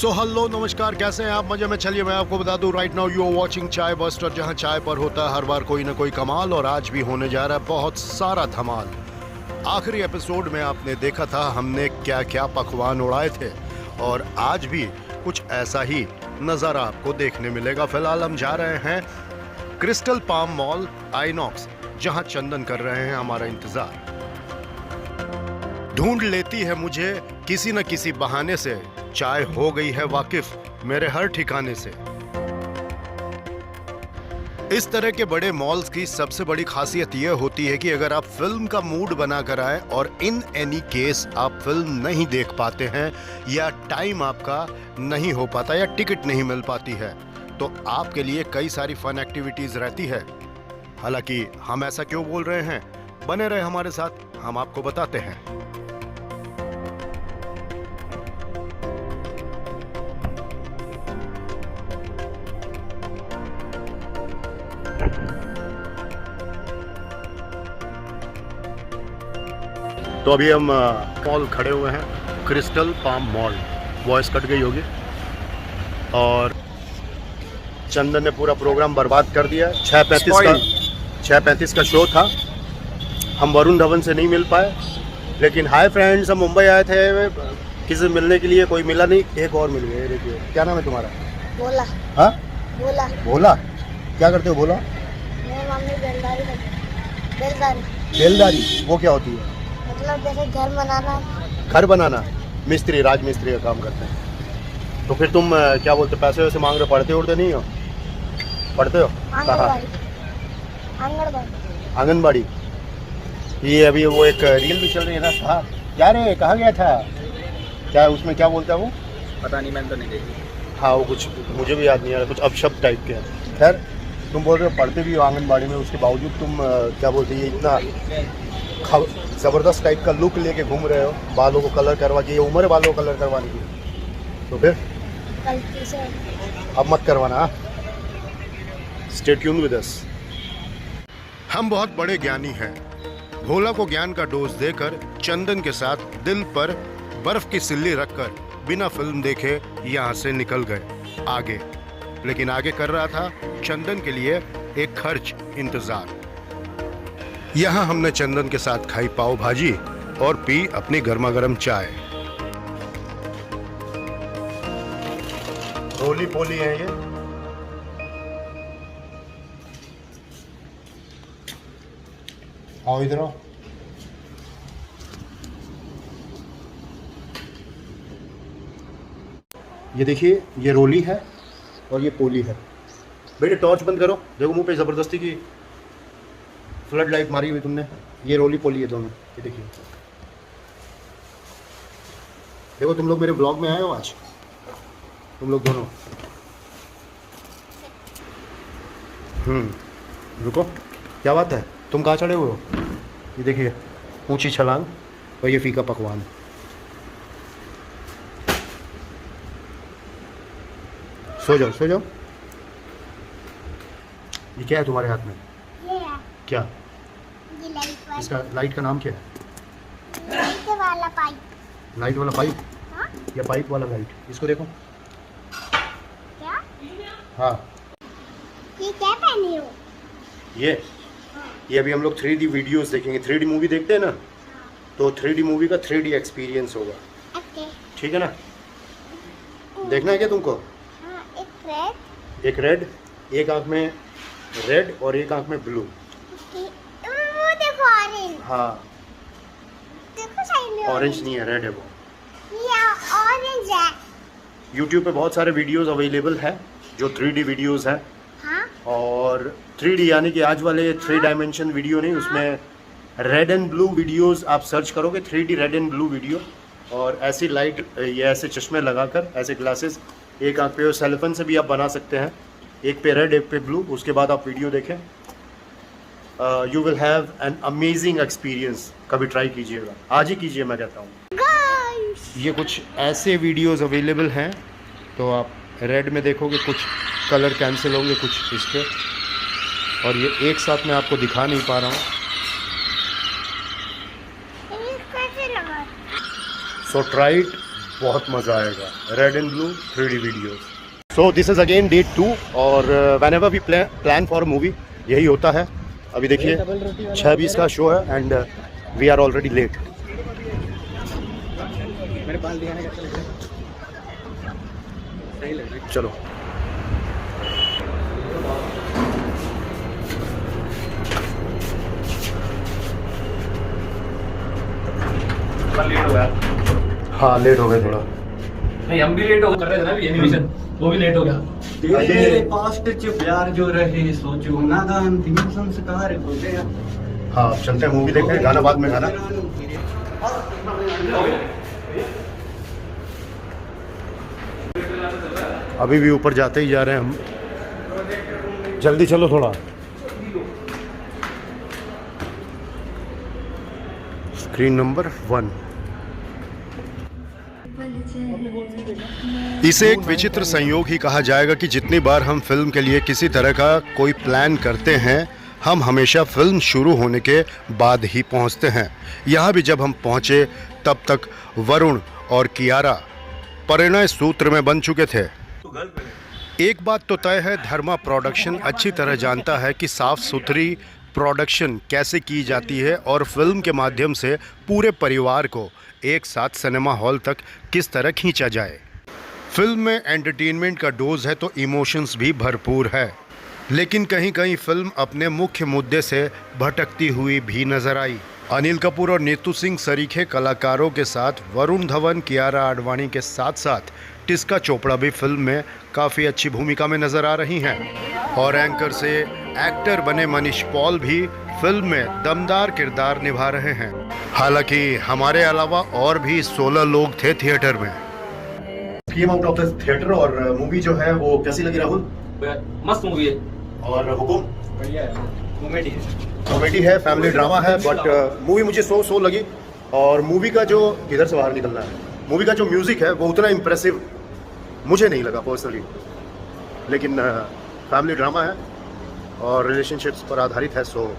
So hello नमस्कार, कैसे हैं आप? मजे में? चलिए मैं आपको बता दूं, right now you are watching Chai Buster, जहां चाय पर होता है हर बार कोई ना कोई कमाल, और आज भी होने जा रहा है बहुत सारा धमाल। आखिरी एपिसोड में आपने देखा था हमने क्या क्या पकवान उड़ाए थे, और आज भी कुछ ऐसा ही नज़ारा आपको देखने मिलेगा। फिलहाल हम जा रहे हैं क्रिस्टल पाम मॉल आइनॉक्स, जहां चंदन कर रहे हैं हमारा इंतजार। ढूंढ लेती है मुझे किसी न किसी बहाने से, चाय हो गई है वाकिफ मेरे हर ठिकाने से। इस तरह के बड़े मॉल्स की सबसे बड़ी खासियत यह होती है कि अगर आप फिल्म का मूड बनाकर आए और इन एनी केस आप फिल्म नहीं देख पाते हैं, या टाइम आपका नहीं हो पाता, या टिकट नहीं मिल पाती है, तो आपके लिए कई सारी फन एक्टिविटीज रहती है। हालांकि हम ऐसा क्यों बोल रहे हैं, बने रहे हमारे साथ, हम आपको बताते हैं। तो अभी हम मॉल खड़े हुए हैं, crystal palm mall. Voice cut गई होगी, और चंदन ने पूरा प्रोग्राम बर्बाद कर दिया। 6:35 का शो था। हम वरुण धवन से नहीं मिल पाए, लेकिन हाय फ्रेंड्स, हम मुंबई आए थे किसी से मिलने के लिए, कोई मिला नहीं, एक और मिल गए। देखिए, क्या नाम है तुम्हारा? भोला। हाँ, भोला। भोला। क्या करते हो भोला? मेरी मम्मी बेलदारी करती है। बेलदारी। बेलदारी वो क्या होती है? मतलब जैसे घर बनाना। घर बनाना, मिस्त्री, राजमिस्त्री का काम करते हैं। तो फिर तुम क्या बोलते, पैसे वैसे मांग रहे हो? पढ़ते उड़ते नहीं हो? पढ़ते हो कहाँ? आंगनबाड़ी। आंगनबाड़ी। ये अभी वो एक रील भी चल रही है ना, हाँ क्या रे, कहाँ गया था? क्या उसमें क्या बोलता है वो? पता नहीं, मैंने तो नहीं देखी। हाँ वो कुछ मुझे भी याद नहीं आ रहा, कुछ अपशब्द टाइप के हैं। खैर, तुम बोल रहे हो पढ़ते भी हो आंगनबाड़ी में, उसके बावजूद तुम क्या बोलते, ये इतना ज़बरदस्त टाइप का लुक लेके घूम रहे हो, बालों को कलर करवा के। ये उम्र है बालों को कलर करवाने की? तो फिर गलती से। अब मत करवाना। Stay tuned with us. हम बहुत बड़े ज्ञानी हैं। भोला को ज्ञान का डोज देकर चंदन के साथ दिल पर बर्फ की सिल्ली रखकर बिना फिल्म देखे यहाँ से निकल गए आगे। लेकिन आगे कर रहा था चंदन के लिए एक खर्च इंतजार। यहाँ हमने चंदन के साथ खाई पाव भाजी और पी अपनी गर्मा गर्म चाय। रोली पोली है ये। आओ इधर आओ। ये देखिए, ये रोली है और ये पोली है। बेटे टॉर्च बंद करो, देखो मुंह पे जबरदस्ती की फ्लड लाइट मारी हुई तुमने। ये रोली पोली है दोनों, ये देखिए। देखो तुम लोग मेरे ब्लॉग में आए हो आज, तुम लोग दोनों। रुको, क्या बात है? तुम कहाँ चढ़े हुए हो? ये देखिए, ऊंची छलांग, और ये फीका पकवान। सो जाओ सो जाओ। ये क्या है तुम्हारे हाथ में? ये है। क्या? ये लाइट इसका लाइट का नाम क्या है? वाला पाइप। लाइट वाला पाइप? हाँ? या पाइप वाला लाइट? इसको देखो। क्या? हाँ, ये क्या पहने हो? ये अभी हम लोग 3D वीडियोस देखेंगे। 3D मूवी देखते हैं ना, तो 3D मूवी का 3D एक्सपीरियंस होगा। ओके। ठीक है ना? देखना है क्या तुमको? हाँ, एक रेड। एक रेड, एक आंख में रेड और एक आंख में ब्लू। वो देखो ऑरेंज। हाँ, देखो साइड में ऑरेंज नहीं है, रेड है वो। ये ऑरेंज है। YouTube पे बहुत सारे वीडियोस अवेलेबल है जो 3D वीडियोस हैं। हाँ? और 3D यानी कि आज वाले 3 डायमेंशन वीडियो नहीं, उसमें रेड एंड ब्लू वीडियोस आप सर्च करोगे, 3D red and blue video, और ऐसी लाइट, ये ऐसे चश्मे लगाकर, ऐसे ग्लासेस एक आंख पे, सेलफोन से भी आप बना सकते हैं, एक पे रेड एक पे ब्लू। उसके बाद आप वीडियो देखें, you will have an amazing experience. कभी ट्राई कीजिएगा, आज ही कीजिए मैं कहता हूँ। ये कुछ ऐसे वीडियोस अवेलेबल हैं, तो आप रेड में देखोगे कुछ कलर कैंसिल होंगे, कुछ इसके, और ये एक साथ मैं आपको दिखा नहीं पा रहा हूँ। कैसे लगा? सो ट्राई इट, बहुत मज़ा आएगा। Red and blue 3D videos. So this is again day 2 और whenever we plan for movie यही होता है। अभी देखिए 6:20 का शो है and we are already late. मेरे बाल दिखाने का सही लग रहा है। चलो लेट हो गया। हाँ लेट हो गए थोड़ा। नहीं हम भी लेट हो कर रहे थे ना अभी एनिमेशन, वो भी लेट हो गया। तेरे पास्ट च प्यार जो रहे सोचो नादान थी संस्कार हो गया। हाँ चलते हैं मूवी देखते हैं, गाना बाद में गाना। अभी भी ऊपर जाते ही जा रहे हैं हम। जल्दी चलो थोड़ा। Screen number 1। इसे एक विचित्र संयोग ही कहा जाएगा कि जितनी बार हम फिल्म के लिए किसी तरह का कोई प्लान करते हैं, हम हमेशा फिल्म शुरू होने के बाद ही पहुंचते हैं। यहाँ भी जब हम पहुंचे तब तक वरुण और कियारा परिणय सूत्र में बन चुके थे। एक बात तो तय है, धर्मा प्रोडक्शन अच्छी तरह जानता है कि साफ सुथरी प्रोडक्शन कैसे की जाती है और फिल्म के माध्यम से पूरे परिवार को एक साथ सिनेमा हॉल तक किस तरह खींचा जाए। फिल्म में एंटरटेनमेंट का डोज है तो इमोशंस भी भरपूर है, लेकिन कहीं कहीं फिल्म अपने मुख्य मुद्दे से भटकती हुई भी नजर आई। अनिल कपूर और नीतू सिंह सरीखे कलाकारों के साथ वरुण धवन, कियारा आडवाणी के साथ साथ टिस्का चोपड़ा भी फिल्म में काफ़ी अच्छी भूमिका में नजर आ रही हैं और एंकर से एक्टर बने मनीष पॉल भी फिल्म में दमदार किरदार निभा रहे हैं। हालांकि हमारे अलावा और भी 16 लोग थे थिएटर में। Came out of the theatre और मूवी जो है वो कैसी लगी राहुल? मस्त मूवी है। और हुकुम? बढ़िया है, कॉमेडी है। कॉमेडी है, फैमिली ड्रामा है, बट मूवी मुझे सो लगी। और मूवी का जो इधर से बाहर निकलना है, मूवी का जो म्यूजिक है वो उतना इम्प्रेसिव मुझे नहीं लगा पर्सनली, लेकिन फैमिली ड्रामा है और रिलेशनशिप्स पर आधारित है, सो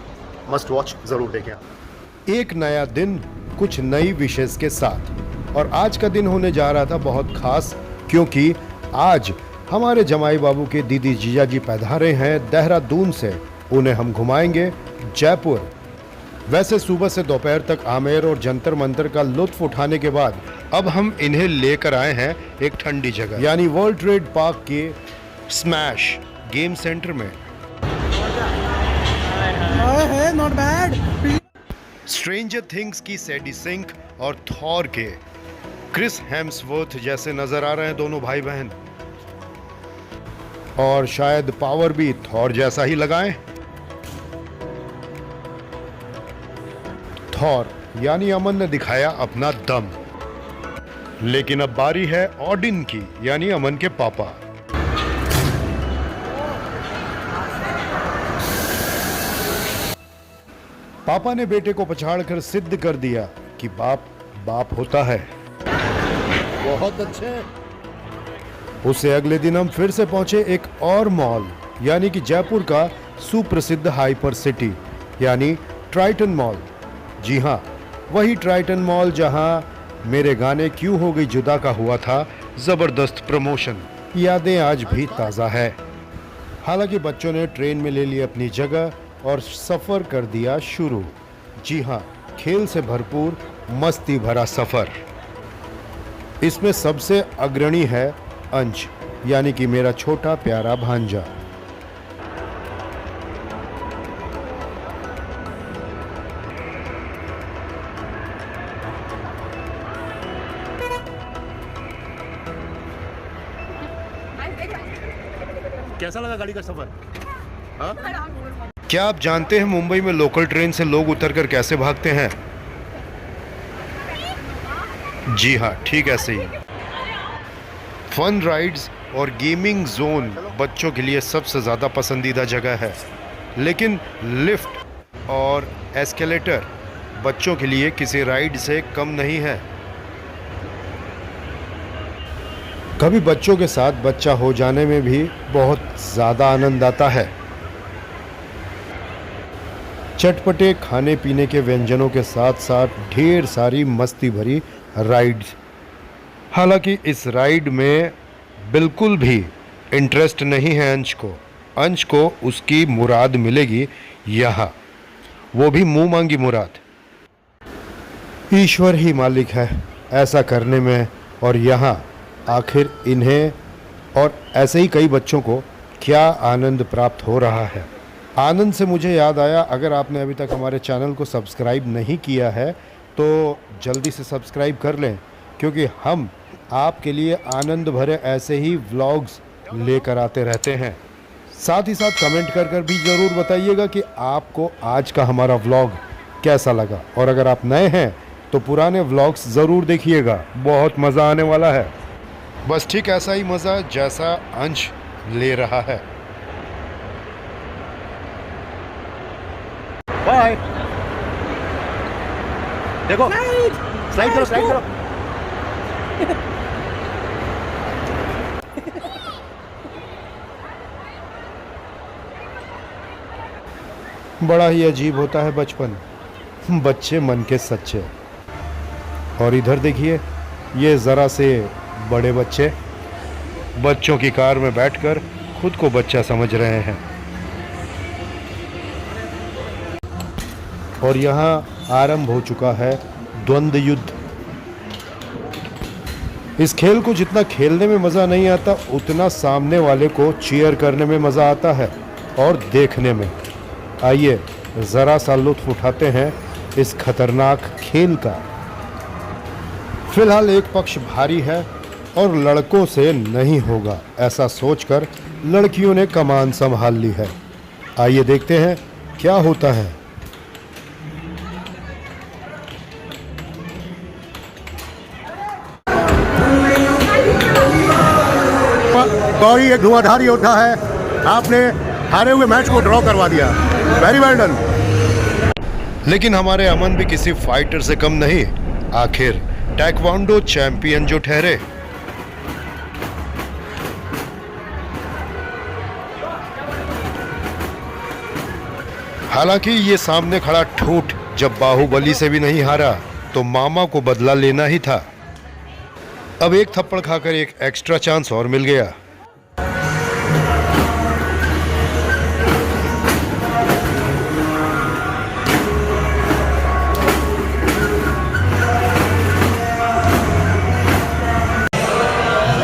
मस्ट वॉच ज़रूर देखें। एक नया दिन कुछ नई विशेष के साथ, और आज का दिन होने जा रहा था बहुत खास, क्योंकि आज हमारे जमाई बाबू के दीदी जीजा जी पधारे हैं देहरादून से। उन्हें हम घुमाएंगे जयपुर। वैसे सुबह से दोपहर तक आमेर और जंतर मंतर का लुत्फ उठाने के बाद अब हम इन्हें लेकर आए हैं एक ठंडी जगह, यानी वर्ल्ड ट्रेड पार्क के स्मैश गेम सेंटर में। Not bad. स्ट्रेंजर थिंग्स की सैडी सिंक और थॉर के क्रिस हेम्सवर्थ जैसे नजर आ रहे हैं दोनों भाई बहन, और शायद पावर भी थॉर जैसा ही लगाएं। थॉर यानी अमन ने दिखाया अपना दम, लेकिन अब बारी है ऑडिन की, यानी अमन के पापा। पापा ने बेटे को पछाड़कर सिद्ध कर दिया कि बाप बाप होता है। बहुत अच्छे। उससे अगले दिन हम फिर से पहुंचे एक और मॉल, यानी कि जयपुर का सुप्रसिद्ध हाइपर सिटी यानी ट्राइटन मॉल। जी हाँ, वही ट्राइटन मॉल जहां मेरे गाने क्यों हो गई जुदा का हुआ था जबरदस्त प्रमोशन। यादें आज भी ताज़ा है। हालांकि बच्चों ने ट्रेन में ले ली अपनी जगह और सफ़र कर दिया शुरू। जी हाँ, खेल से भरपूर मस्ती भरा सफ़र। इसमें सबसे अग्रणी है अंश, यानी कि मेरा छोटा प्यारा भांजा। कैसा लगा गाड़ी का सफर? हाँ? क्या आप जानते हैं मुंबई में लोकल ट्रेन से लोग उतरकर कैसे भागते हैं? जी हाँ, ठीक ऐसे ही। फन राइड्स और गेमिंग जोन बच्चों के लिए सबसे ज़्यादा पसंदीदा जगह है, लेकिन लिफ्ट और एस्केलेटर बच्चों के लिए किसी राइड से कम नहीं है। कभी बच्चों के साथ बच्चा हो जाने में भी बहुत ज़्यादा आनंद आता है। चटपटे खाने पीने के व्यंजनों के साथ साथ ढेर सारी मस्ती भरी राइड्स। हालांकि इस राइड में बिल्कुल भी इंटरेस्ट नहीं है अंश को उसकी मुराद मिलेगी यहाँ, वो भी मुंह मांगी मुराद। ईश्वर ही मालिक है ऐसा करने में, और यहाँ आखिर इन्हें और ऐसे ही कई बच्चों को क्या आनंद प्राप्त हो रहा है। आनंद से मुझे याद आया, अगर आपने अभी तक हमारे चैनल को सब्सक्राइब नहीं किया है तो जल्दी से सब्सक्राइब कर लें, क्योंकि हम आपके लिए आनंद भरे ऐसे ही व्लॉग्स लेकर आते रहते हैं। साथ ही साथ कमेंट कर भी ज़रूर बताइएगा कि आपको आज का हमारा व्लॉग कैसा लगा, और अगर आप नए हैं तो पुराने व्लॉग्स ज़रूर देखिएगा, बहुत मज़ा आने वाला है। बस ठीक ऐसा ही मज़ा जैसा अंश ले रहा है। बाय। देखो स्लाइड करो। बड़ा ही अजीब होता है बचपन, बच्चे मन के सच्चे। और इधर देखिए, ये ज़रा से बड़े बच्चे बच्चों की कार में बैठकर खुद को बच्चा समझ रहे हैं। और यहाँ आरंभ हो चुका है द्वंद्व युद्ध। इस खेल को जितना खेलने में मज़ा नहीं आता, उतना सामने वाले को चीयर करने में मज़ा आता है और देखने में। आइए ज़रा सा लुत्फ उठाते हैं इस खतरनाक खेल का। फिलहाल एक पक्ष भारी है और लड़कों से नहीं होगा, ऐसा सोचकर लड़कियों ने कमान संभाल ली है। आइए देखते हैं क्या होता है। गौरी एक धुआंधार योद्धा है, आपने हारे हुए मैच को ड्रॉ करवा दिया, वेरी वेल डन। लेकिन हमारे अमन भी किसी फाइटर से कम नहीं, आखिर टैक्वांडो चैंपियन जो ठहरे। हालांकि ये सामने खड़ा ठूठ जब बाहुबली से भी नहीं हारा तो मामा को बदला लेना ही था। अब एक थप्पड़ खाकर एक एक्स्ट्रा चांस और मिल गया।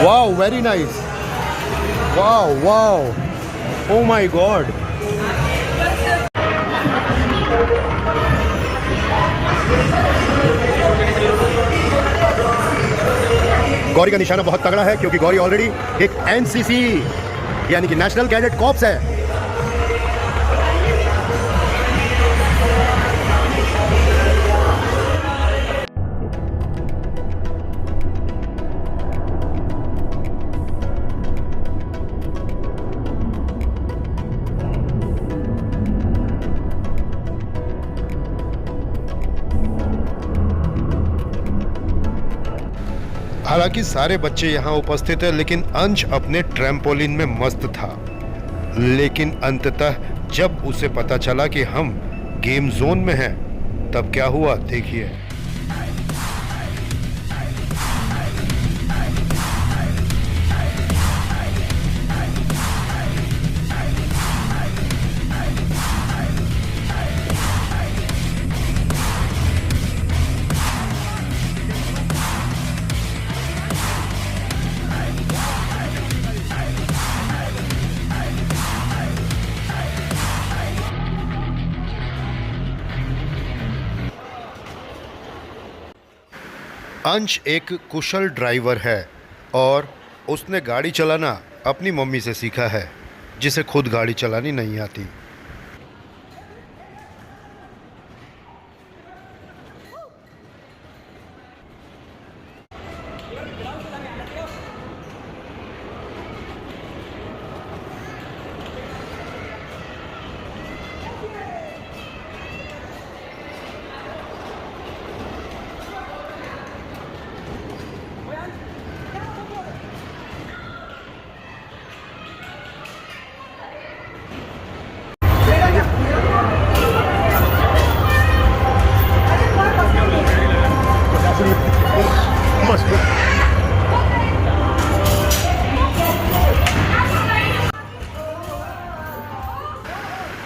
Wow, very nice. Wow wow, oh my God. Gauri का निशाना बहुत तगड़ा है, क्योंकि गौरी ऑलरेडी एक एनसीसी यानी कि नेशनल कैडेट कॉर्प्स है। हालांकि सारे बच्चे यहाँ उपस्थित हैं, लेकिन अंश अपने ट्रैम्पोलिन में मस्त था। लेकिन अंततः जब उसे पता चला कि हम गेम जोन में हैं, तब क्या हुआ देखिए। अंश एक कुशल ड्राइवर है और उसने गाड़ी चलाना अपनी मम्मी से सीखा है, जिसे खुद गाड़ी चलानी नहीं आती।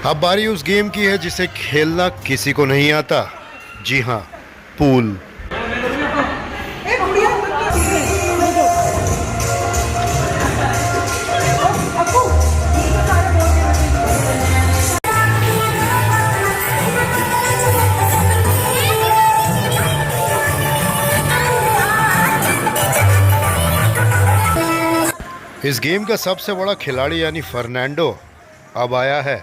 अब बारी उस गेम की है जिसे खेलना किसी को नहीं आता। जी हाँ, पूल। इस गेम का सबसे बड़ा खिलाड़ी यानी फर्नांडो अब आया है।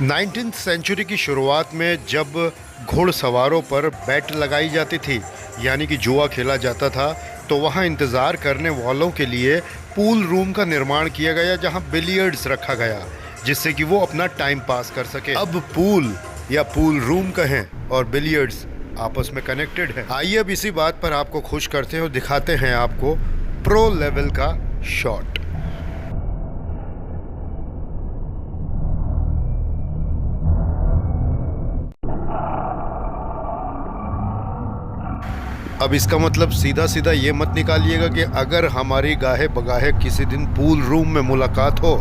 नाइनटीन्थ सेंचुरी की शुरुआत में जब घुड़सवारों पर बेट लगाई जाती थी यानी कि जुआ खेला जाता था, तो वहां इंतज़ार करने वालों के लिए पूल रूम का निर्माण किया गया जहां बिलियर्ड्स रखा गया जिससे कि वो अपना टाइम पास कर सके। अब पूल या पूल रूम कहें और बिलियर्ड्स आपस में कनेक्टेड है। आइए अब इसी बात पर आपको खुश करते हैं और दिखाते हैं आपको प्रो लेवल का शॉट। अब इसका मतलब सीधा सीधा ये मत निकालिएगा कि अगर हमारी गाहे बगाहे किसी दिन पूल रूम में मुलाकात हो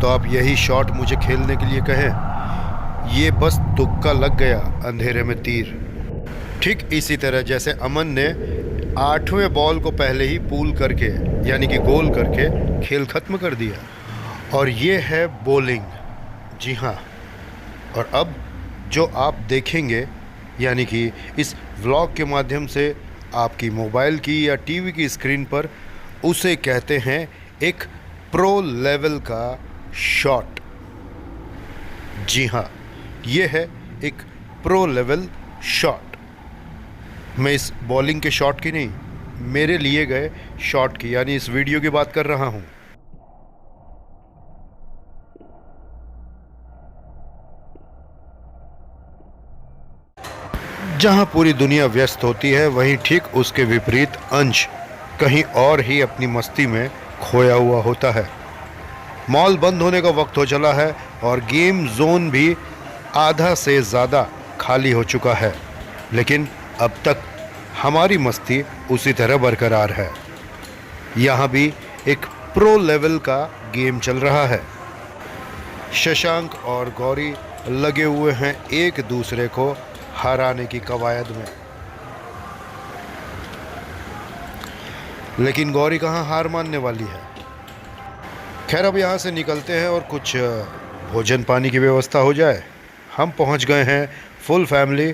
तो आप यही शॉट मुझे खेलने के लिए कहें। ये बस तुक्का लग गया, अंधेरे में तीर। ठीक इसी तरह जैसे अमन ने 8वें बॉल को पहले ही पूल करके यानी कि गोल करके खेल ख़त्म कर दिया। और ये है बॉलिंग। जी हाँ, और अब जो आप देखेंगे यानी कि इस व्लॉग के माध्यम से आपकी मोबाइल की या टीवी की स्क्रीन पर, उसे कहते हैं एक प्रो लेवल का शॉट। जी हाँ, ये है एक प्रो लेवल शॉट। मैं इस बॉलिंग के शॉट की नहीं, मेरे लिए गए शॉट की यानी इस वीडियो की बात कर रहा हूँ। जहां पूरी दुनिया व्यस्त होती है वहीं ठीक उसके विपरीत अंश कहीं और ही अपनी मस्ती में खोया हुआ होता है। मॉल बंद होने का वक्त हो चला है और गेम जोन भी आधा से ज़्यादा खाली हो चुका है, लेकिन अब तक हमारी मस्ती उसी तरह बरकरार है। यहाँ भी एक प्रो लेवल का गेम चल रहा है। शशांक और गौरी लगे हुए हैं एक दूसरे को हराने की कवायद में, लेकिन गौरी कहाँ हार मानने वाली है। खैर अब यहाँ से निकलते हैं और कुछ भोजन पानी की व्यवस्था हो जाए। हम पहुँच गए हैं फुल फैमिली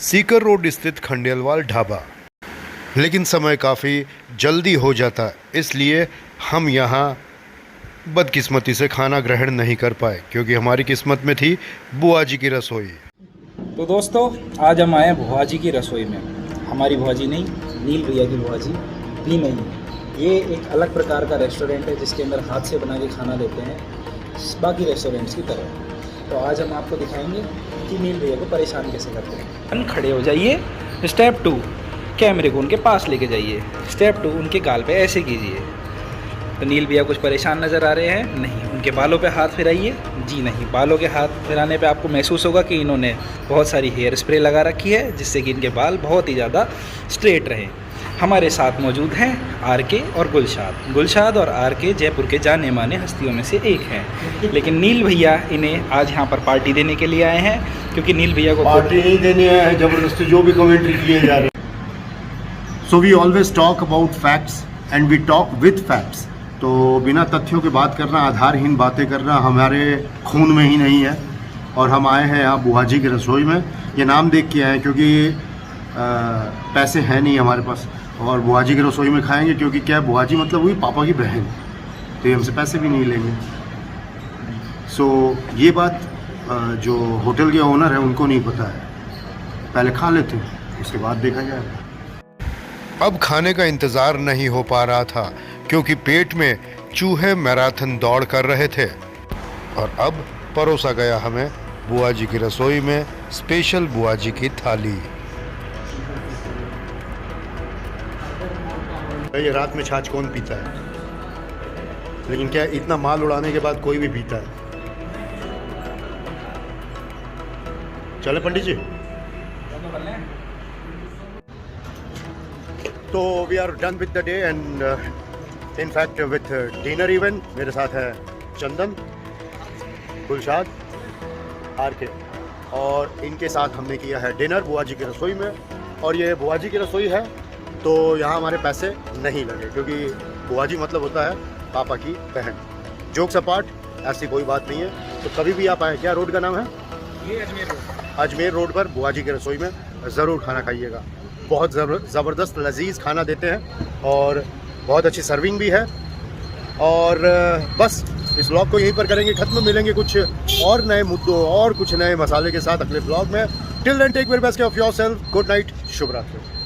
सीकर रोड स्थित खंडेलवाल ढाबा, लेकिन समय काफ़ी जल्दी हो जाता है, इसलिए हम यहाँ बदकिस्मती से खाना ग्रहण नहीं कर पाए क्योंकि हमारी किस्मत में थी बुआ जी की रसोई। तो दोस्तों, आज हम आए हैं बुआ जी की रसोई में। हमारी बुआ जी नहीं, नील भैया की बुआ जी भी नहीं। ये एक अलग प्रकार का रेस्टोरेंट है जिसके अंदर हाथ से बना के खाना देते हैं बाकी रेस्टोरेंट्स की तरह। तो आज हम आपको दिखाएंगे कि नील भैया को परेशान कैसे करते हैं। खड़े हो जाइए। स्टेप 2, कैमरे को उनके पास लेके जाइए। स्टेप 2, उनके गाल पे ऐसे कीजिए। तो नील भैया कुछ परेशान नज़र आ रहे हैं? नहीं। उनके बालों पे हाथ फिराइए। जी नहीं। बालों के हाथ फिराने पे आपको महसूस होगा कि इन्होंने बहुत सारी हेयर स्प्रे लगा रखी है जिससे कि इनके बाल बहुत ही ज़्यादा स्ट्रेट रहें। हमारे साथ मौजूद हैं आरके और गुलशाद। गुलशाद और आरके जयपुर के जाने माने हस्तियों में से एक हैं, लेकिन नील भैया इन्हें आज यहाँ पर पार्टी देने के लिए आए हैं क्योंकि नील भैया को पार्टी नहीं देनी है, जबरदस्ती जो भी कमेंट्री किए जा रहे हैं। So we always talk about facts and we talk with facts. तो बिना तथ्यों की बात करना, आधारहीन बातें करना हमारे खून में ही नहीं है। और हम आए हैं यहाँ बुआ जी की रसोई में। ये नाम देख के आए क्योंकि पैसे हैं नहीं हमारे पास, और बुआ जी की रसोई में खाएंगे क्योंकि क्या, बुआ जी मतलब हुई पापा की बहन, तो ये हमसे पैसे भी नहीं लेंगे। सो ये बात जो होटल के ओनर है उनको नहीं पता है। पहले खा लेते हैं, उसके बाद देखा जाएगा। अब खाने का इंतज़ार नहीं हो पा रहा था क्योंकि पेट में चूहे मैराथन दौड़ कर रहे थे। और अब परोसा गया हमें बुआ जी की रसोई में स्पेशल बुआ जी की थाली। ये रात में छाछ कौन पीता है, लेकिन क्या इतना माल उड़ाने के बाद कोई भी पीता है। चले पंडित जी। तो we are done with the day and in fact with dinner even. मेरे साथ है चंदन, गुलशाद, आर के, और इनके साथ हमने किया है डिनर बुआ जी की रसोई में। और ये बुआ जी की रसोई है तो यहाँ हमारे पैसे नहीं लगे, क्योंकि बुआ जी मतलब होता है पापा की बहन। जोक्स अपार्ट, ऐसी कोई बात नहीं है। तो कभी भी आप आए, क्या रोड का नाम है? ये अजमेर रोड। अजमेर रोड पर बुआ जी की रसोई में ज़रूर खाना खाइएगा। बहुत ज़बरदस्त लजीज खाना देते हैं और बहुत अच्छी सर्विंग भी है। और बस इस व्लॉग को यहीं पर करेंगे ख़त्म। मिलेंगे कुछ और नए मुद्दों और कुछ नए मसाले के साथ अगले व्लॉग में। Till then take care of yourself. Good night, शुभ रात्रि।